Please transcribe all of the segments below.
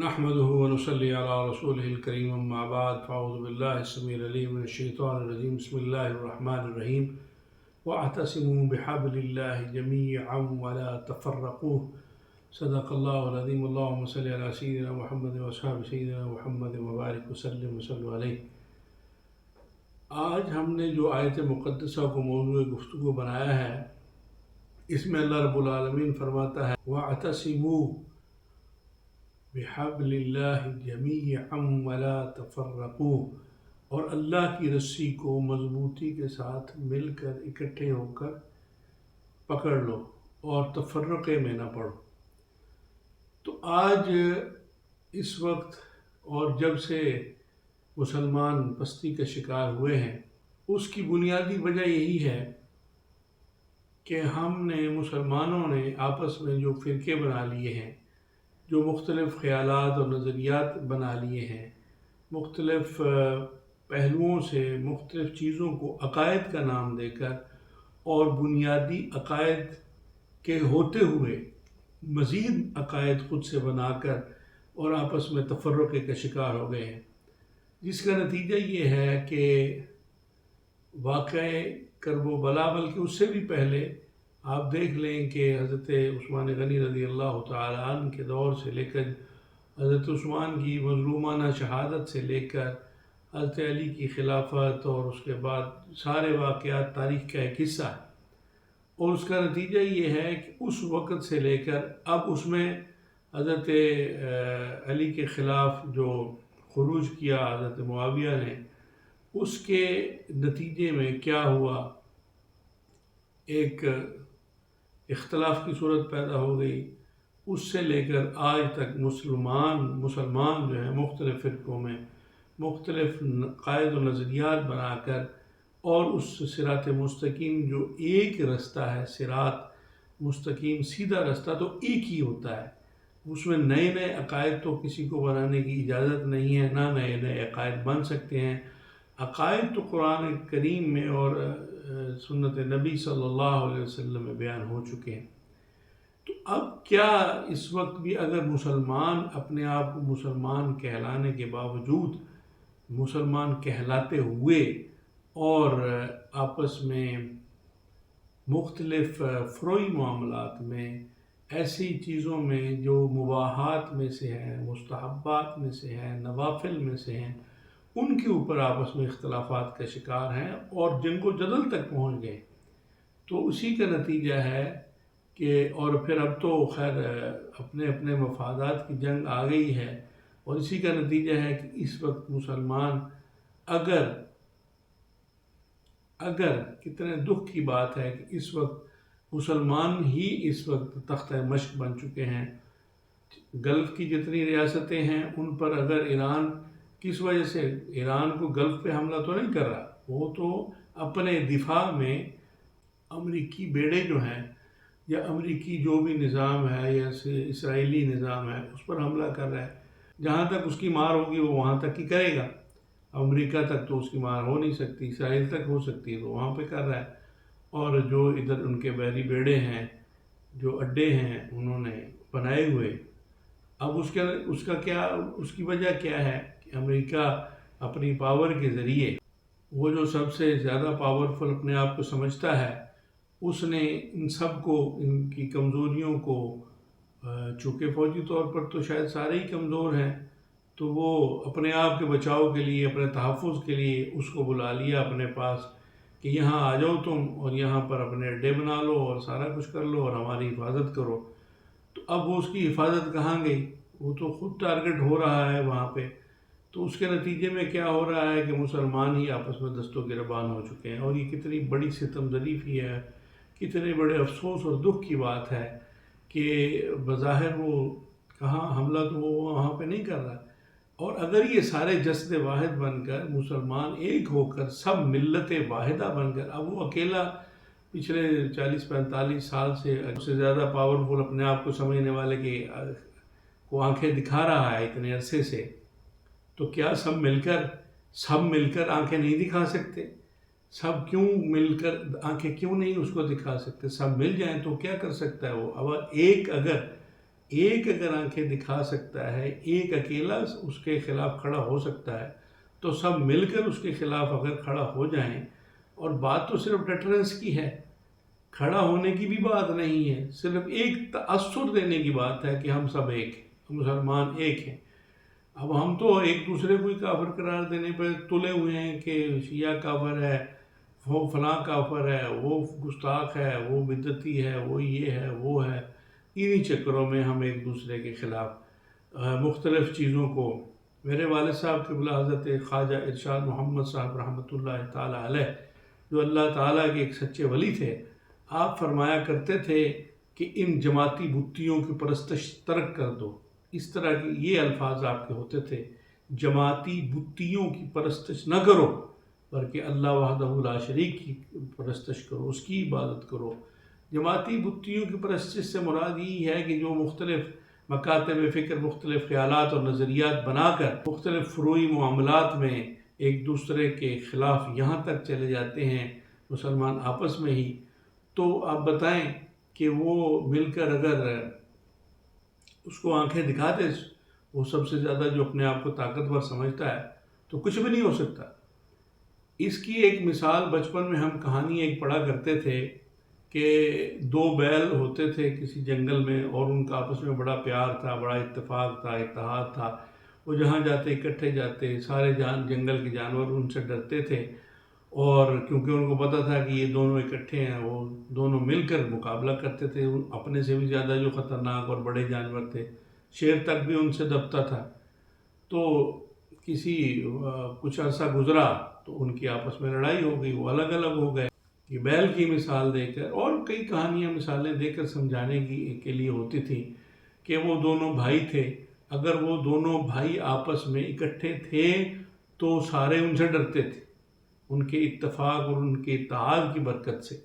نحمده ونصلي على رسوله الكريم أما بعد فأعوذ بالله السميع العليم من الشيطان الرجيم بسم الله الرحمن الرحيم واعتصموا بحبل الله جميعا ولا تفرقوا صدق الله العظيم اللهم صل على سيدنا محمد وأصحاب سيدنا محمد وبارك وسلم وصلوا عليه۔ آج ہم نے جو آیت مقدسہ کو موضوع گفتگو بنایا ہے، اس میں اللہ رب العالمین فرماتا ہے وَاعْتَصِمُوا بِحَبْلِ اللَّهِ جَمِيعًا وَلَا تَفَرَّقُوا، اور اللہ کی رسی کو مضبوطی کے ساتھ مل کر اکٹھے ہو کر پکڑ لو اور تفرقے میں نہ پڑو۔ تو آج اس وقت اور جب سے مسلمان پستی کا شکار ہوئے ہیں، اس کی بنیادی وجہ یہی ہے کہ ہم نے مسلمانوں نے آپس میں جو فرقے بنا لیے ہیں، جو مختلف خیالات اور نظریات بنا لیے ہیں، مختلف پہلوؤں سے مختلف چیزوں کو عقائد کا نام دے کر اور بنیادی عقائد کے ہوتے ہوئے مزید عقائد خود سے بنا کر اور آپس میں تفرقے کا شکار ہو گئے ہیں، جس کا نتیجہ یہ ہے کہ واقع کرب و بلا، بلکہ اس سے بھی پہلے آپ دیکھ لیں کہ حضرت عثمان غنی رضی اللہ تعالیٰ عنہ کے دور سے لے کر حضرت عثمان کی مظلومانہ شہادت سے لے کر حضرت علی کی خلافت اور اس کے بعد سارے واقعات تاریخ کا ایک حصہ ہے، اور اس کا نتیجہ یہ ہے کہ اس وقت سے لے کر اب اس میں حضرت علی کے خلاف جو خروج کیا حضرت معاویہ نے، اس کے نتیجے میں کیا ہوا، ایک اختلاف کی صورت پیدا ہو گئی۔ اس سے لے کر آج تک مسلمان جو ہیں مختلف فرقوں میں مختلف قائد و نظریات بنا کر اور اس صراط مستقیم جو ایک رستہ ہے، صراط مستقیم سیدھا رستہ تو ایک ہی ہوتا ہے، اس میں نئے نئے عقائد تو کسی کو بنانے کی اجازت نہیں ہے، نہ نئے نئے عقائد بن سکتے ہیں۔ عقائد تو قرآن کریم میں اور سنت نبی صلی اللہ علیہ وسلم میں بیان ہو چکے ہیں۔ تو اب کیا اس وقت بھی اگر مسلمان اپنے آپ کو مسلمان کہلانے کے باوجود، مسلمان کہلاتے ہوئے اور آپس میں مختلف فروعی معاملات میں ایسی چیزوں میں جو مباحات میں سے ہیں، مستحبات میں سے ہیں، نوافل میں سے ہیں، ان کے اوپر آپس میں اختلافات کا شکار ہیں اور جنگ و جدل تک پہنچ گئے، تو اسی کا نتیجہ ہے کہ اور پھر اب تو خیر اپنے اپنے مفادات کی جنگ آ گئی ہے، اور اسی کا نتیجہ ہے کہ اس وقت مسلمان اگر کتنے دکھ کی بات ہے کہ اس وقت مسلمان ہی اس وقت تختہ مشق بن چکے ہیں۔ گلف کی جتنی ریاستیں ہیں ان پر اگر ایران کس وجہ سے، ایران کو گلف پہ حملہ تو نہیں کر رہا، وہ تو اپنے دفاع میں امریکی بیڑے جو ہیں یا امریکی جو بھی نظام ہے یا اسرائیلی نظام ہے اس پر حملہ کر رہا ہے۔ جہاں تک اس کی مار ہوگی وہ وہاں تک ہی کرے گا، امریکہ تک تو اس کی مار ہو نہیں سکتی، اسرائیل تک ہو سکتی ہے تو وہاں پہ کر رہا ہے، اور جو ادھر ان کے بحری بیڑے ہیں، جو اڈے ہیں انہوں نے بنائے ہوئے، اب اس کی وجہ کیا ہے کہ امریکہ اپنی پاور کے ذریعے، وہ جو سب سے زیادہ پاورفل اپنے آپ کو سمجھتا ہے، اس نے ان سب کو، ان کی کمزوریوں کو، چونکہ فوجی طور پر تو شاید سارے ہی کمزور ہیں، تو وہ اپنے آپ کے بچاؤ کے لیے، اپنے تحفظ کے لیے اس کو بلا لیا اپنے پاس کہ یہاں آ جاؤ تم اور یہاں پر اپنے اڈے بنا لو اور سارا کچھ کر لو اور ہماری حفاظت کرو۔ تو اب وہ اس کی حفاظت کہاں گئی، وہ تو خود ٹارگٹ ہو رہا ہے وہاں پہ۔ تو اس کے نتیجے میں کیا ہو رہا ہے کہ مسلمان ہی آپس میں دست و گریبان ہو چکے ہیں، اور یہ کتنی بڑی ستم ظریفی ہے، کتنے بڑے افسوس اور دکھ کی بات ہے کہ بظاہر وہ کہاں حملہ تو وہ وہاں پہ نہیں کر رہا، اور اگر یہ سارے جسد واحد بن کر مسلمان ایک ہو کر سب ملت واحدہ بن کر، اب وہ اکیلا پچھلے 40-45 سال سے زیادہ پاورفل اپنے آپ کو سمجھنے والے کو آنکھیں دکھا رہا ہے اتنے عرصے سے، تو کیا سب مل کر آنکھیں نہیں دکھا سکتے؟ سب کیوں مل کر آنکھیں کیوں نہیں اس کو دکھا سکتے؟ سب مل جائیں تو کیا کر سکتا ہے وہ؟ اگر ایک اگر آنکھیں دکھا سکتا ہے، ایک اکیلا اس کے خلاف کھڑا ہو سکتا ہے، تو سب مل کر اس کے خلاف اگر کھڑا ہو جائیں، اور بات تو صرف ڈٹرنس کی ہے، کھڑا ہونے کی بھی بات نہیں ہے، صرف ایک تأثر دینے کی بات ہے کہ ہم سب ایک ہیں، ہم مسلمان ایک ہیں۔ اب ہم تو ایک دوسرے کو ہی کافر قرار دینے پہ تلے ہوئے ہیں کہ شیعہ کافر ہے، وہ فلاں کافر ہے، وہ گستاخ ہے، وہ بدعتی ہے، وہ یہ ہے، وہ ہے۔ انہی چکروں میں ہم ایک دوسرے کے خلاف مختلف چیزوں کو، میرے والد صاحب قبلہ حضرت خواجہ ارشاد محمد صاحب رحمۃ اللہ تعالیٰ علیہ، جو اللہ تعالیٰ کے ایک سچے ولی تھے، آپ فرمایا کرتے تھے کہ ان جماعتی بتیوں کی پرستش ترک کر دو۔ اس طرح کے یہ الفاظ آپ کے ہوتے تھے، جماعتی بتیوں کی پرستش نہ کرو، بلکہ اللہ وحدہ لا شریک کی پرستش کرو، اس کی عبادت کرو۔ جماعتی بتیوں کی پرستش سے مراد یہ ہے کہ جو مختلف مکاتب فکر، مختلف خیالات اور نظریات بنا کر مختلف فروعی معاملات میں ایک دوسرے کے خلاف یہاں تک چلے جاتے ہیں مسلمان آپس میں ہی، تو آپ بتائیں کہ وہ مل کر اگر اس کو آنکھیں دکھاتے، وہ سب سے زیادہ جو اپنے آپ کو طاقتور سمجھتا ہے، تو کچھ بھی نہیں ہو سکتا۔ اس کی ایک مثال بچپن میں ہم کہانی ایک پڑھا کرتے تھے کہ دو بیل ہوتے تھے کسی جنگل میں، اور ان کا آپس میں بڑا پیار تھا، بڑا اتفاق تھا، اتحاد تھا، وہ جہاں جاتے اکٹھے جاتے، سارے جنگل کے جانور ان سے ڈرتے تھے، اور کیونکہ ان کو پتہ تھا کہ یہ دونوں اکٹھے ہیں، وہ دونوں مل کر مقابلہ کرتے تھے۔ اپنے سے بھی زیادہ جو خطرناک اور بڑے جانور تھے، شیر تک بھی ان سے دبتا تھا۔ تو کچھ عرصہ گزرا تو ان کی آپس میں لڑائی ہو گئی، وہ الگ الگ ہو گئے۔ یہ بیل کی مثال دے کر اور کئی کہانیاں مثالیں دے کر سمجھانے کے لیے ہوتی تھی کہ وہ دونوں بھائی تھے، اگر وہ دونوں بھائی آپس میں اکٹھے تھے تو سارے ان سے ڈرتے تھے، ان کے اتفاق اور ان کے اتحاد کی برکت سے۔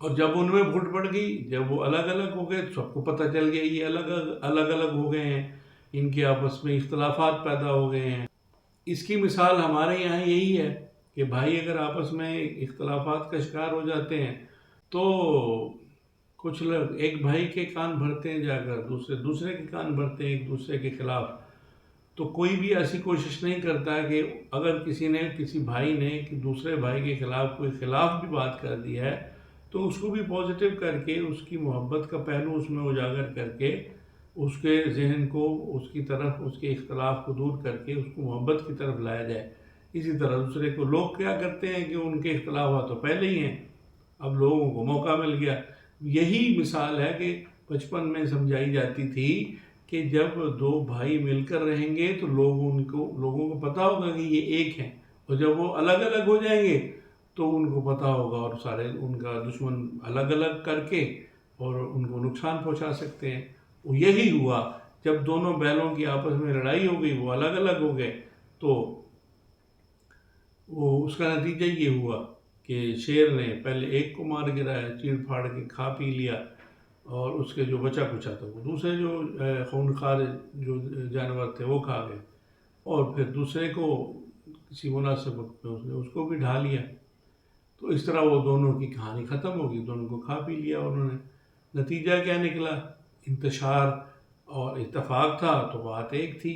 اور جب ان میں گھٹ پڑ گئی، جب وہ الگ الگ ہو گئے، تو سب کو پتہ چل گیا یہ الگ الگ ہو گئے ہیں، ان کے آپس میں اختلافات پیدا ہو گئے ہیں۔ اس کی مثال ہمارے یہاں یہی ہے کہ بھائی اگر آپس میں اختلافات کا شکار ہو جاتے ہیں تو کچھ لوگ ایک بھائی کے کان بھرتے ہیں، جا کر دوسرے کے کان بھرتے ہیں ایک دوسرے کے خلاف۔ تو کوئی بھی ایسی کوشش نہیں کرتا کہ اگر کسی بھائی نے دوسرے بھائی کے خلاف کوئی خلاف بھی بات کر دی ہے تو اس کو بھی پازیٹیو کر کے، اس کی محبت کا پہلو اس میں اجاگر کر کے، اس کے ذہن کو اس کی طرف، اس کے اختلاف کو دور کر کے اس کو محبت کی طرف لایا جائے۔ اسی طرح دوسرے کو لوگ کیا کرتے ہیں کہ ان کے اختلافات تو پہلے ہی ہیں، اب لوگوں کو موقع مل گیا۔ یہی مثال ہے کہ بچپن میں سمجھائی جاتی تھی کہ جب دو بھائی مل کر رہیں گے تو لوگوں کو پتہ ہوگا کہ یہ ایک ہیں، اور جب وہ الگ الگ ہو جائیں گے تو ان کو پتہ ہوگا، اور سارے ان کا دشمن الگ الگ کر کے اور ان کو نقصان پہنچا سکتے ہیں۔ وہ یہی ہوا، جب دونوں بیلوں کی آپس میں لڑائی ہو گئی، وہ الگ الگ ہو گئے، تو اس کا نتیجہ یہ ہوا کہ شیر نے پہلے ایک کو مار گرایا، چیڑ پھاڑ کے کھا پی لیا، اور اس کے جو بچا کچا تھا وہ دوسرے جو خونخوار جو جانور تھے وہ کھا گئے، اور پھر دوسرے کو کسی مناسبت میں اس کو بھی ڈھا لیا۔ تو اس طرح وہ دونوں کی کہانی ختم ہو گئی، دونوں کو کھا پی لیا انہوں نے۔ نتیجہ کیا نکلا؟ انتشار اور اتفاق تھا تو بات ایک تھی،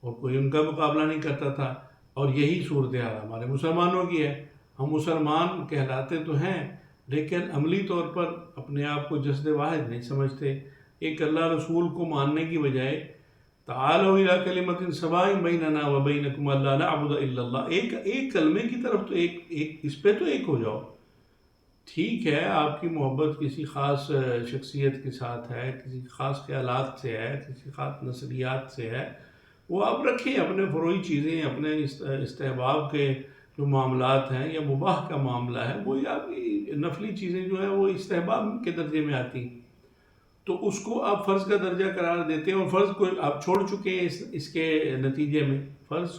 اور کوئی ان کا مقابلہ نہیں کرتا تھا۔ اور یہی صورتحال ہمارے مسلمانوں کی ہے۔ ہم مسلمان کہلاتے تو ہیں، لیکن عملی طور پر اپنے آپ کو جسد واحد نہیں سمجھتے۔ ایک اللہ رسول کو ماننے کی بجائے تعالوا الی کلمۃ سواء بیننا وبینکم الا نعبد الا اللہ، ایک کلمے کی طرف تو ایک اس پہ تو ایک ہو جاؤ۔ ٹھیک ہے، آپ کی محبت کسی خاص شخصیت کے ساتھ ہے، کسی خاص خیالات سے ہے، کسی خاص نظریات سے ہے، وہ آپ رکھیں، اپنے فروعی چیزیں، اپنے استحباب کے جو معاملات ہیں یا مباح کا معاملہ ہے، وہی آپ کی نفلی چیزیں جو ہیں وہ استحباب کے درجے میں آتی ہیں، تو اس کو آپ فرض کا درجہ قرار دیتے ہیں، اور فرض کو آپ چھوڑ چکے ہیں۔ اس کے نتیجے میں فرض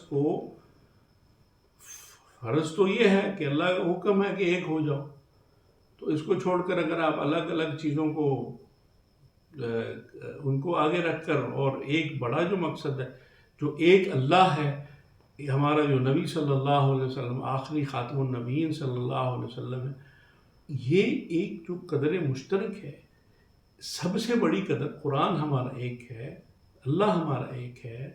تو یہ ہے کہ اللہ کا حکم ہے کہ ایک ہو جاؤ، تو اس کو چھوڑ کر اگر آپ الگ الگ چیزوں کو ان کو آگے رکھ کر، اور ایک بڑا جو مقصد ہے، جو ایک اللہ ہے، ہمارا جو نبی صلی اللہ علیہ وسلم، آخری خاتم النبیین صلی اللہ علیہ وسلم ہے، یہ ایک جو قدر مشترک ہے، سب سے بڑی قدر قرآن ہمارا ایک ہے، اللہ ہمارا ایک ہے،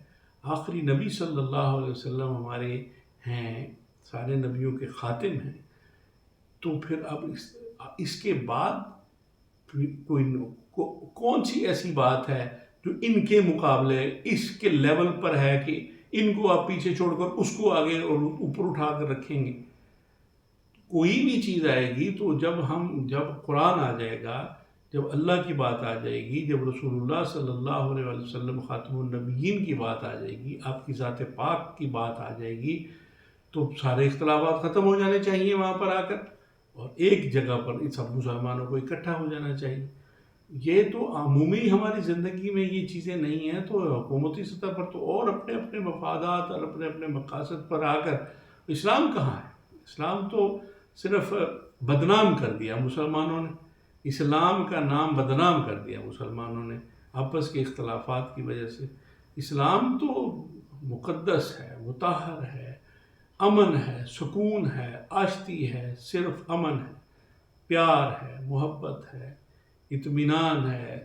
آخری نبی صلی اللہ علیہ وسلم ہمارے ہیں، سارے نبیوں کے خاتم ہیں. تو پھر اب اس کے بعد کوئی کون سی ایسی بات ہے جو ان کے مقابلے اس کے لیول پر ہے کہ ان کو آپ پیچھے چھوڑ کر اس کو آگے اور اوپر اٹھا کر رکھیں گے؟ کوئی بھی چیز آئے گی تو جب قرآن آ جائے گا، جب اللہ کی بات آ جائے گی، جب رسول اللہ صلی اللہ علیہ وسلم خاتم النبیین کی بات آ جائے گی، آپ کی ذات پاک کی بات آ جائے گی، تو سارے اختلافات ختم ہو جانے چاہیے وہاں پر آ کر، اور ایک جگہ پر سب مسلمانوں کو اکٹھا ہو جانا چاہیے. یہ تو عمومی ہماری زندگی میں یہ چیزیں نہیں ہیں، تو حکومتی سطح پر تو اور اپنے اپنے مفادات اور اپنے اپنے مقاصد پر آ کر اسلام کہاں ہے؟ اسلام تو صرف بدنام کر دیا مسلمانوں نے، اسلام کا نام بدنام کر دیا مسلمانوں نے آپس کے اختلافات کی وجہ سے. اسلام تو مقدس ہے، مطہر ہے، امن ہے، سکون ہے، آشتی ہے، صرف امن ہے، پیار ہے، محبت ہے، اطمینان ہے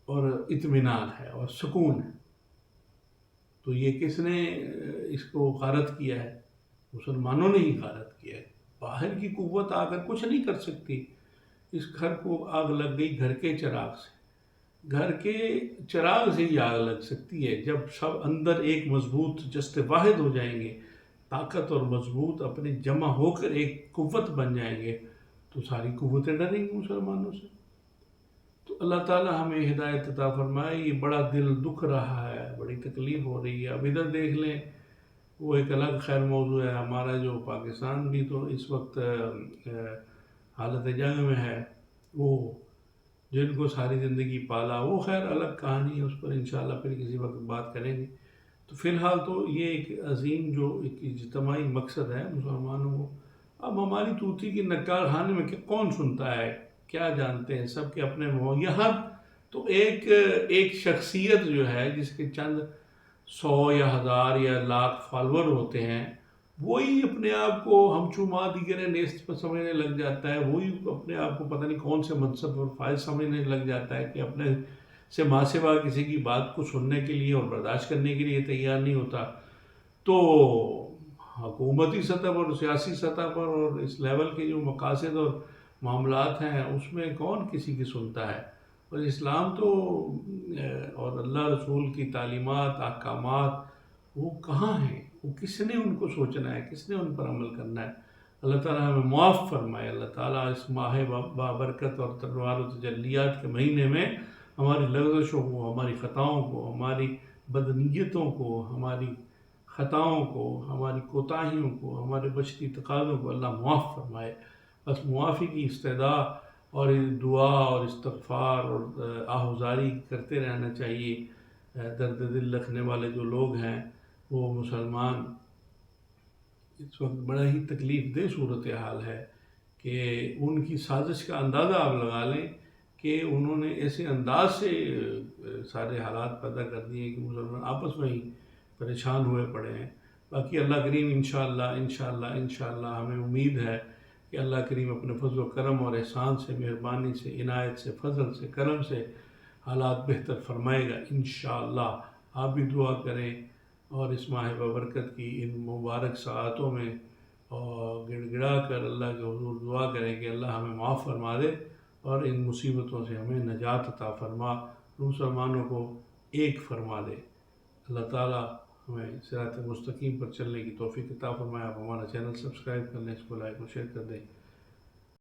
اور سکون ہے. تو یہ کس نے اس کو غارت کیا ہے؟ مسلمانوں نے ہی غارت کیا ہے. باہر کی قوت آ کر کچھ نہیں کر سکتی. اس گھر کو آگ لگ گئی گھر کے چراغ سے، گھر کے چراغ سے ہی آگ لگ سکتی ہے. جب سب اندر ایک مضبوط جست واحد ہو جائیں گے، طاقت اور مضبوط اپنے جمع ہو کر ایک قوت بن جائیں گے، تو ساری قوتیں ڈریں گی مسلمانوں سے. تو اللہ تعالیٰ ہمیں ہدایت عطا فرمائے. یہ بڑا دل دکھ رہا ہے، بڑی تکلیف ہو رہی ہے. اب ادھر دیکھ لیں، وہ ایک الگ خیر موضوع ہے. ہمارا جو پاکستان بھی تو اس وقت حالت جنگ میں ہے. وہ جن کو ساری زندگی پالا، وہ خیر الگ کہانی ہے، اس پر انشاءاللہ پھر کسی وقت بات کریں گے. تو فی الحال تو یہ ایک عظیم جو ایک اجتماعی مقصد ہے مسلمانوں کو. اب ہماری طوطی کی نکال خانے میں کون سنتا ہے، کیا جانتے ہیں، سب کے اپنے یہاں تو ایک شخصیت جو ہے جس کے چند 100 یا 1000 یا لاکھ فالور ہوتے ہیں، وہی اپنے آپ کو ہم چوما دیگر نیست پر سمجھنے لگ جاتا ہے. وہی اپنے آپ کو پتہ نہیں کون سے منصب اور فائز سمجھنے لگ جاتا ہے کہ اپنے سے ماں سوا کسی کی بات کو سننے کے لیے اور برداشت کرنے کے لیے تیار نہیں ہوتا. تو حکومتی سطح پر، سیاسی سطح پر اور اس لیول کے جو مقاصد اور معاملات ہیں، اس میں کون کسی کی سنتا ہے؟ اور اسلام تو اور اللہ رسول کی تعلیمات، احکامات، وہ کہاں ہیں؟ وہ کس نے ان کو سوچنا ہے، کس نے ان پر عمل کرنا ہے؟ اللہ تعالیٰ ہمیں معاف فرمائے. اللہ تعالیٰ اس ماہ بابرکت اور تنوار و تجلیات کے مہینے میں ہماری لغزشوں کو، ہماری خطاؤں کو، ہماری بدنیتوں کو، ہماری خطاؤں کو، ہماری کوتاہیوں کو، ہمارے بشری تقاضوں کو اللہ معاف فرمائے. بس معافی کی استدعا اور دعا اور استغفار اور آہوزاری کرتے رہنا چاہیے. درد دل رکھنے والے جو لوگ ہیں، وہ مسلمان، اس وقت بڑا ہی تکلیف دہ صورتحال ہے کہ ان کی سازش کا اندازہ آپ لگا لیں کہ انہوں نے ایسے انداز سے سارے حالات پیدا کر دیے کہ مسلمان آپس میں ہی پریشان ہوئے پڑے ہیں. باقی اللہ کریم انشاءاللہ ہمیں امید ہے کہ اللہ کریم اپنے فضل و کرم اور احسان سے، مہربانی سے، عنایت سے، فضل سے، کرم سے حالات بہتر فرمائے گا انشاءاللہ. آپ بھی دعا کریں اور اس ماہ بابرکت کی ان مبارک ساعتوں میں گڑ گڑا کر اللہ کے حضور دعا کریں کہ اللہ ہمیں معاف فرما دے اور ان مصیبتوں سے ہمیں نجات عطا فرما، مسلمانوں کو ایک فرما دے. اللہ تعالیٰ ہمیں صراط مستقیم پر چلنے کی توفیق عطا فرمائے. آپ ہمارا چینل سبسکرائب کر لیں، اس کو لائک اور شیئر کر دیں.